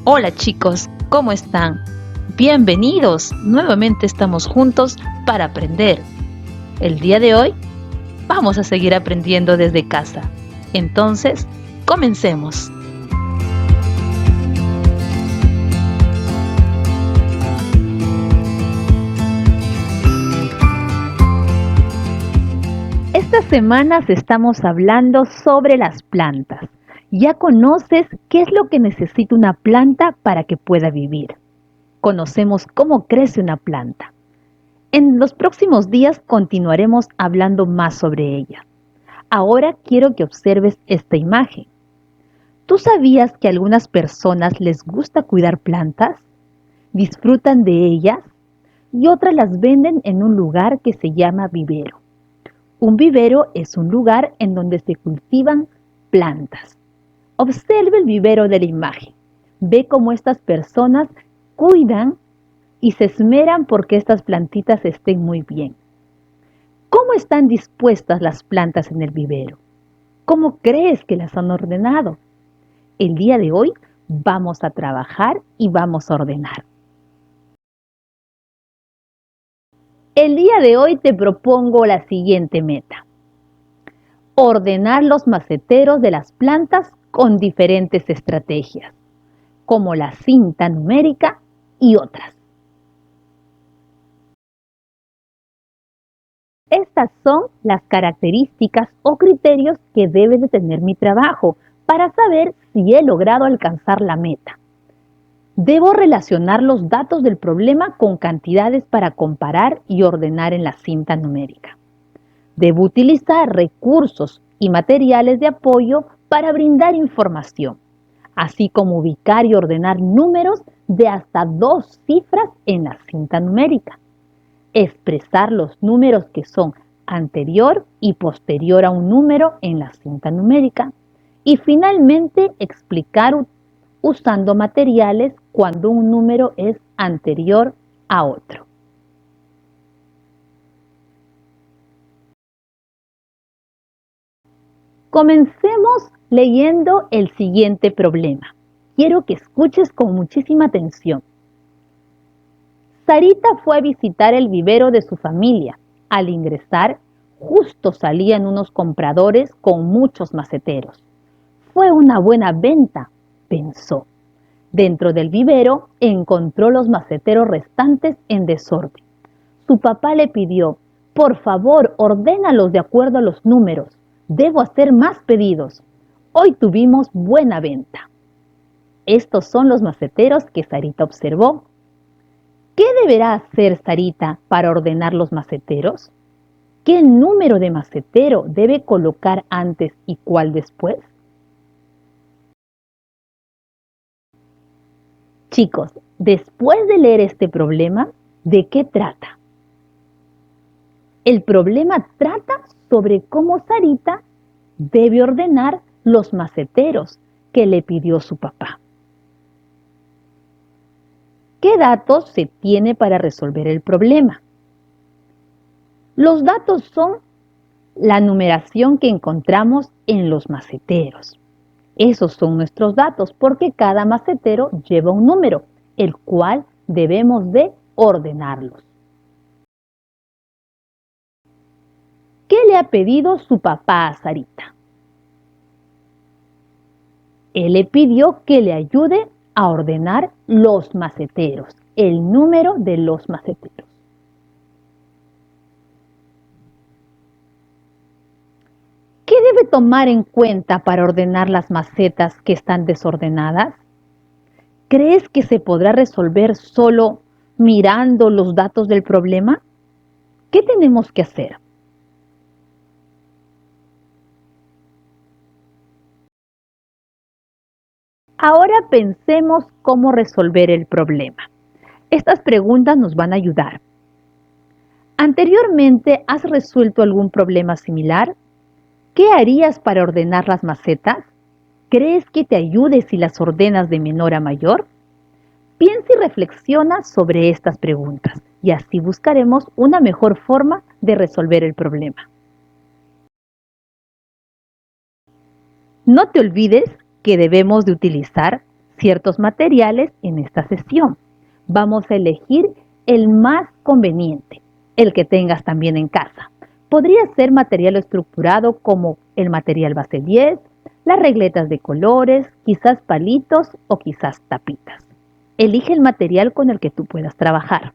Hola chicos, ¿cómo están? Bienvenidos, nuevamente estamos juntos para aprender. El día de hoy vamos a seguir aprendiendo desde casa. Entonces, comencemos. Estas semanas estamos hablando sobre las plantas. ¿Ya conoces qué es lo que necesita una planta para que pueda vivir? Conocemos cómo crece una planta. En los próximos días continuaremos hablando más sobre ella. Ahora quiero que observes esta imagen. ¿Tú sabías que a algunas personas les gusta cuidar plantas? Disfrutan de ellas y otras las venden en un lugar que se llama vivero. Un vivero es un lugar en donde se cultivan plantas. Observe el vivero de la imagen. Ve cómo estas personas cuidan y se esmeran porque estas plantitas estén muy bien. ¿Cómo están dispuestas las plantas en el vivero? ¿Cómo crees que las han ordenado? El día de hoy vamos a trabajar y vamos a ordenar. El día de hoy te propongo la siguiente meta. Ordenar los maceteros de las plantas con diferentes estrategias, como la cinta numérica y otras. Estas son las características o criterios que debe de tener mi trabajo para saber si he logrado alcanzar la meta. Debo relacionar los datos del problema con cantidades para comparar y ordenar en la cinta numérica. Debo utilizar recursos y materiales de apoyo para brindar información, así como ubicar y ordenar números de hasta 2 cifras en la cinta numérica. Expresar los números que son anterior y posterior a un número en la cinta numérica. Y finalmente explicar usando materiales cuando un número es anterior a otro. Comencemos leyendo el siguiente problema. Quiero que escuches con muchísima atención. Sarita fue a visitar el vivero de su familia. Al ingresar, justo salían unos compradores con muchos maceteros. Fue una buena venta, pensó. Dentro del vivero encontró los maceteros restantes en desorden. Su papá le pidió, por favor, ordénalos de acuerdo a los números. Debo hacer más pedidos. Hoy tuvimos buena venta. Estos son los maceteros que Sarita observó. ¿Qué deberá hacer Sarita para ordenar los maceteros? ¿Qué número de macetero debe colocar antes y cuál después? Chicos, después de leer este problema, ¿de qué trata? El problema trata sobre cómo Sarita debe ordenar los maceteros que le pidió su papá. ¿Qué datos se tiene para resolver el problema? Los datos son la numeración que encontramos en los maceteros. Esos son nuestros datos porque cada macetero lleva un número, el cual debemos de ordenarlos. ¿Qué le ha pedido su papá a Sarita? Él le pidió que le ayude a ordenar los maceteros, el número de los maceteros. ¿Qué debe tomar en cuenta para ordenar las macetas que están desordenadas? ¿Crees que se podrá resolver solo mirando los datos del problema? ¿Qué tenemos que hacer? Ahora pensemos cómo resolver el problema. Estas preguntas nos van a ayudar. ¿Anteriormente has resuelto algún problema similar? ¿Qué harías para ordenar las macetas? ¿Crees que te ayude si las ordenas de menor a mayor? Piensa y reflexiona sobre estas preguntas y así buscaremos una mejor forma de resolver el problema. No te olvides que debemos de utilizar ciertos materiales en esta sesión. Vamos a elegir el más conveniente, el que tengas también en casa. Podría ser material estructurado como el material base 10, las regletas de colores, quizás palitos o quizás tapitas. Elige el material con el que tú puedas trabajar.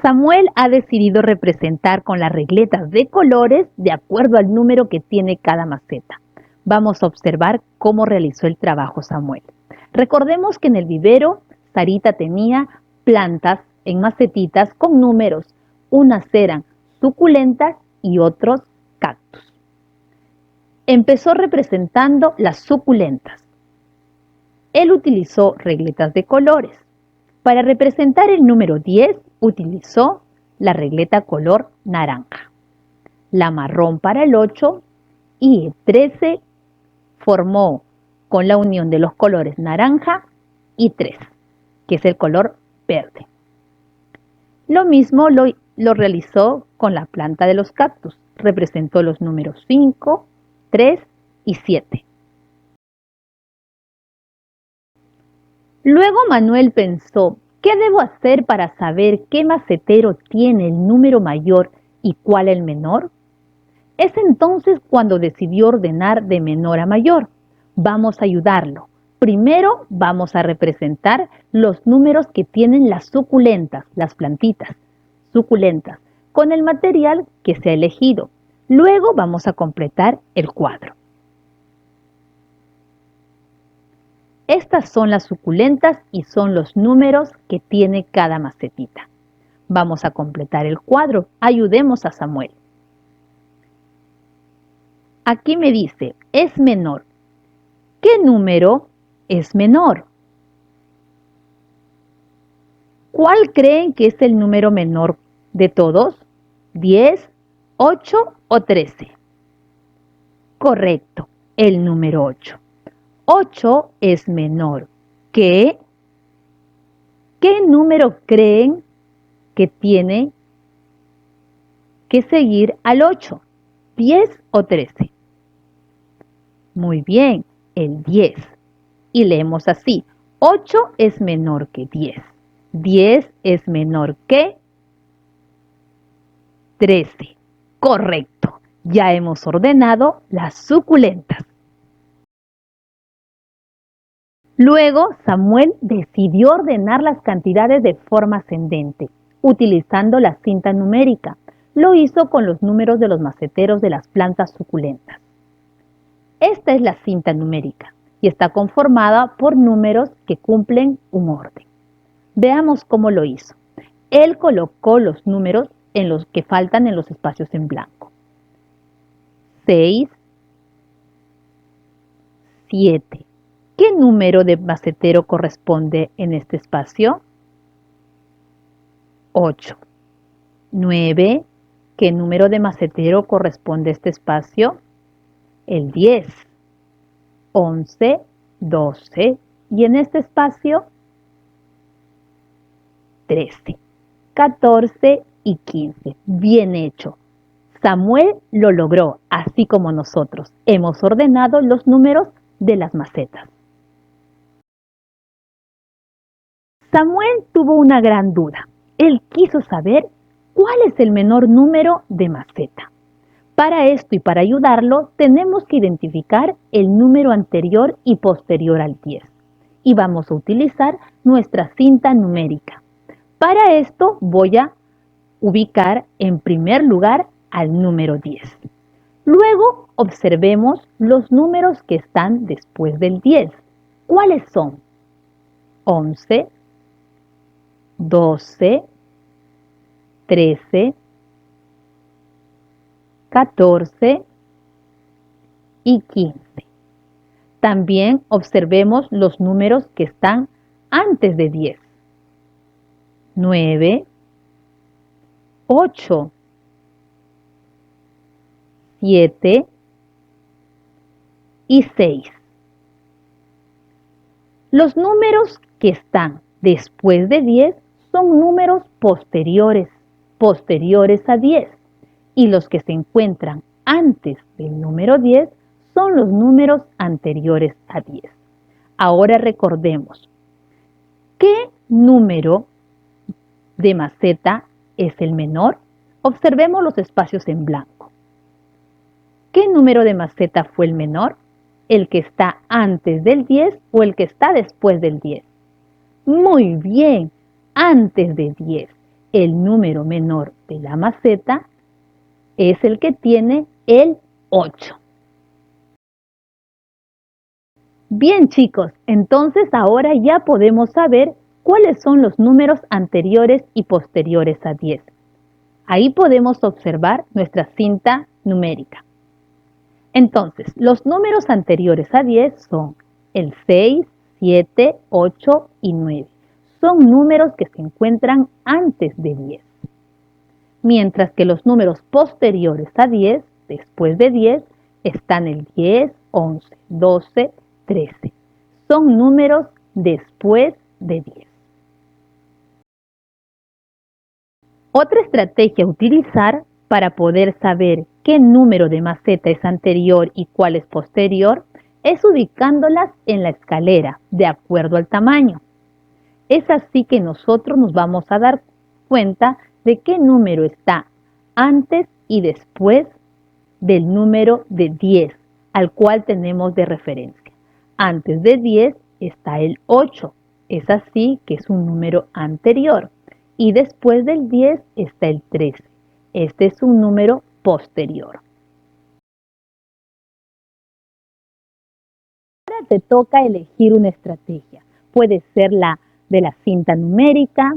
Samuel ha decidido representar con las regletas de colores de acuerdo al número que tiene cada maceta. Vamos a observar cómo realizó el trabajo Samuel. Recordemos que en el vivero, Sarita tenía plantas en macetitas con números. Unas eran suculentas y otros cactus. Empezó representando las suculentas. Él utilizó regletas de colores. Para representar el número 10, utilizó la regleta color naranja, la marrón para el 8 y el 13 formó con la unión de los colores naranja y 3, que es el color verde. Lo mismo lo realizó con la planta de los cactus. Representó los números 5, 3 y 7. Luego Manuel pensó, ¿qué debo hacer para saber qué macetero tiene el número mayor y cuál el menor? Es entonces cuando decidió ordenar de menor a mayor. Vamos a ayudarlo. Primero vamos a representar los números que tienen las suculentas, las plantitas suculentas, con el material que se ha elegido. Luego vamos a completar el cuadro. Estas son las suculentas y son los números que tiene cada macetita. Vamos a completar el cuadro. Ayudemos a Samuel. Aquí me dice, es menor. ¿Qué número es menor? ¿Cuál creen que es el número menor de todos? ¿10, 8 o 13? Correcto, el número 8. 8 es menor que... ¿Qué número creen que tiene que seguir al 8? ¿10 o 13? Muy bien, el 10. Y leemos así, 8 es menor que 10. 10 es menor que 13. Correcto, ya hemos ordenado las suculentas. Luego, Samuel decidió ordenar las cantidades de forma ascendente, utilizando la cinta numérica. Lo hizo con los números de los maceteros de las plantas suculentas. Esta es la cinta numérica y está conformada por números que cumplen un orden. Veamos cómo lo hizo. Él colocó los números en los que faltan en los espacios en blanco. 6, 7. ¿Qué número de macetero corresponde en este espacio? 8. 9. ¿Qué número de macetero corresponde a este espacio? El 10. 11, 12. Y en este espacio, 13, 14 y 15. Bien hecho. Samuel lo logró, así como nosotros. Hemos ordenado los números de las macetas. Samuel tuvo una gran duda. Él quiso saber cuál es el menor número de maceta. Para esto y para ayudarlo, tenemos que identificar el número anterior y posterior al 10. Y vamos a utilizar nuestra cinta numérica. Para esto voy a ubicar en primer lugar al número 10. Luego observemos los números que están después del 10. ¿Cuáles son? 11, 12, 13, 14 y 15. También observemos los números que están antes de 10. 9, 8, 7 y 6. Los números que están después de 10 son números posteriores a 10. Y los que se encuentran antes del número 10 son los números anteriores a 10. Ahora recordemos, ¿qué número de maceta es el menor? Observemos los espacios en blanco. ¿Qué número de maceta fue el menor? ¿El que está antes del 10 o el que está después del 10? Muy bien, antes de 10. El número menor de la maceta es el que tiene el 8. Bien chicos, entonces ahora ya podemos saber cuáles son los números anteriores y posteriores a 10. Ahí podemos observar nuestra cinta numérica. Entonces, los números anteriores a 10 son el 6, 7, 8 y 9. Son números que se encuentran antes de 10. Mientras que los números posteriores a 10, después de 10, están el 10, 11, 12, 13. Son números después de 10. Otra estrategia a utilizar para poder saber qué número de maceta es anterior y cuál es posterior es ubicándolas en la escalera de acuerdo al tamaño. Es así que nosotros nos vamos a dar cuenta de qué número está antes y después del número de 10, al cual tenemos de referencia. Antes de 10 está el 8, es así que es un número anterior. Y después del 10 está el 13, este es un número posterior. Ahora te toca elegir una estrategia. Puede ser la de la cinta numérica,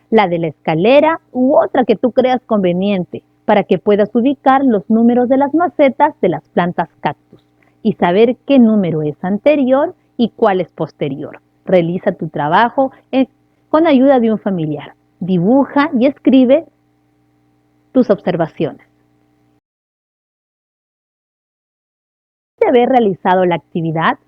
la de la escalera u otra que tú creas conveniente para que puedas ubicar los números de las macetas de las plantas cactus y saber qué número es anterior y cuál es posterior. Realiza tu trabajo con ayuda de un familiar. Dibuja y escribe tus observaciones. De haber realizado la actividad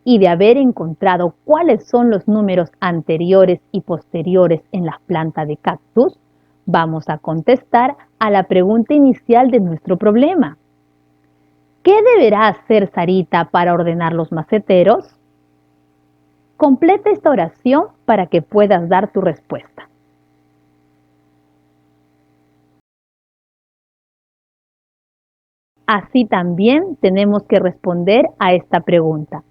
y de haber encontrado cuáles son los números anteriores y posteriores en las plantas de cactus, vamos a contestar a la pregunta inicial de nuestro problema. ¿Qué deberá hacer Sarita para ordenar los maceteros? Completa esta oración para que puedas dar tu respuesta. Así también tenemos que responder a esta pregunta.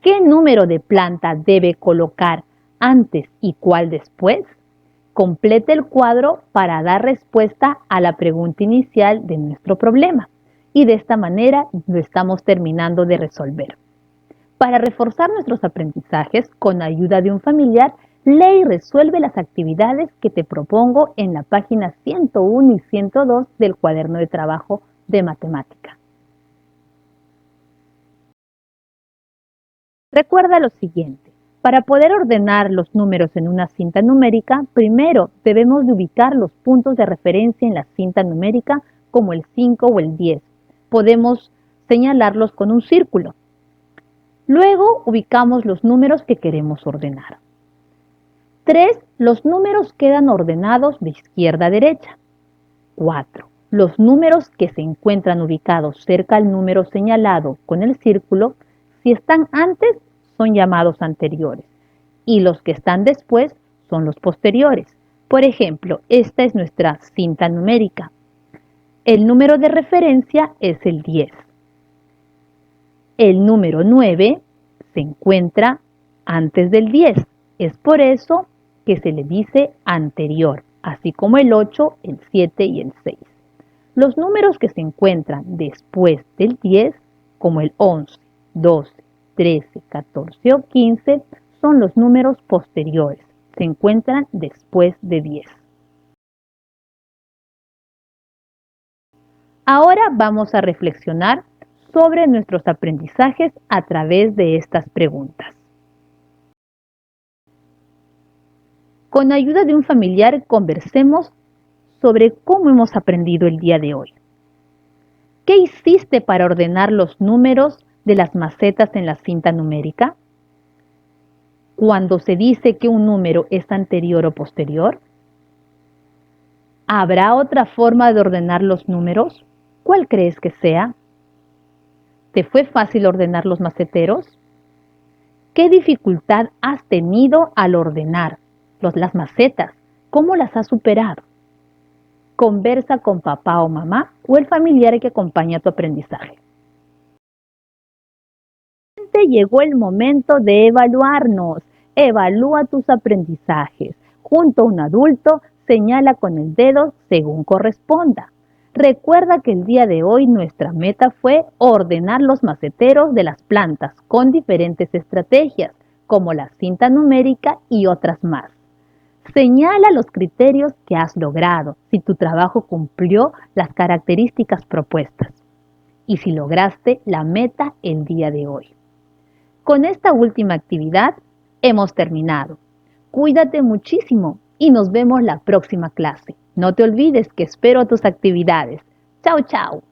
¿Qué número de planta debe colocar antes y cuál después? Complete el cuadro para dar respuesta a la pregunta inicial de nuestro problema. Y de esta manera lo estamos terminando de resolver. Para reforzar nuestros aprendizajes con ayuda de un familiar, lee y resuelve las actividades que te propongo en la página 101 y 102 del cuaderno de trabajo de matemática. Recuerda lo siguiente, para poder ordenar los números en una cinta numérica, primero debemos de ubicar los puntos de referencia en la cinta numérica como el 5 o el 10. Podemos señalarlos con un círculo. Luego ubicamos los números que queremos ordenar. 3. Los números quedan ordenados de izquierda a derecha. 4. Los números que se encuentran ubicados cerca al número señalado con el círculo, si están antes, son llamados anteriores y los que están después son los posteriores. Por ejemplo, esta es nuestra cinta numérica. El número de referencia es el 10. El número 9 se encuentra antes del 10. Es por eso que se le dice anterior, así como el 8, el 7 y el 6. Los números que se encuentran después del 10, como el 11, 12, 13, 14 o 15, son los números posteriores. Se encuentran después de 10. Ahora vamos a reflexionar sobre nuestros aprendizajes a través de estas preguntas. Con ayuda de un familiar conversemos sobre cómo hemos aprendido el día de hoy. ¿Qué hiciste para ordenar los números de las macetas en la cinta numérica? Cuando se dice que un número es anterior o posterior, ¿habrá otra forma de ordenar los números? ¿Cuál crees que sea? ¿Te fue fácil ordenar los maceteros? ¿Qué dificultad has tenido al ordenar las macetas? ¿Cómo las has superado? Conversa con papá o mamá o el familiar que acompaña tu aprendizaje. Llegó el momento de evaluarnos. Evalúa tus aprendizajes. Junto a un adulto, señala con el dedo según corresponda. Recuerda que el día de hoy nuestra meta fue ordenar los maceteros de las plantas con diferentes estrategias, como la cinta numérica y otras más. Señala los criterios que has logrado, si tu trabajo cumplió las características propuestas y si lograste la meta el día de hoy. Con esta última actividad hemos terminado. Cuídate muchísimo y nos vemos la próxima clase. No te olvides que espero tus actividades. Chao, chao.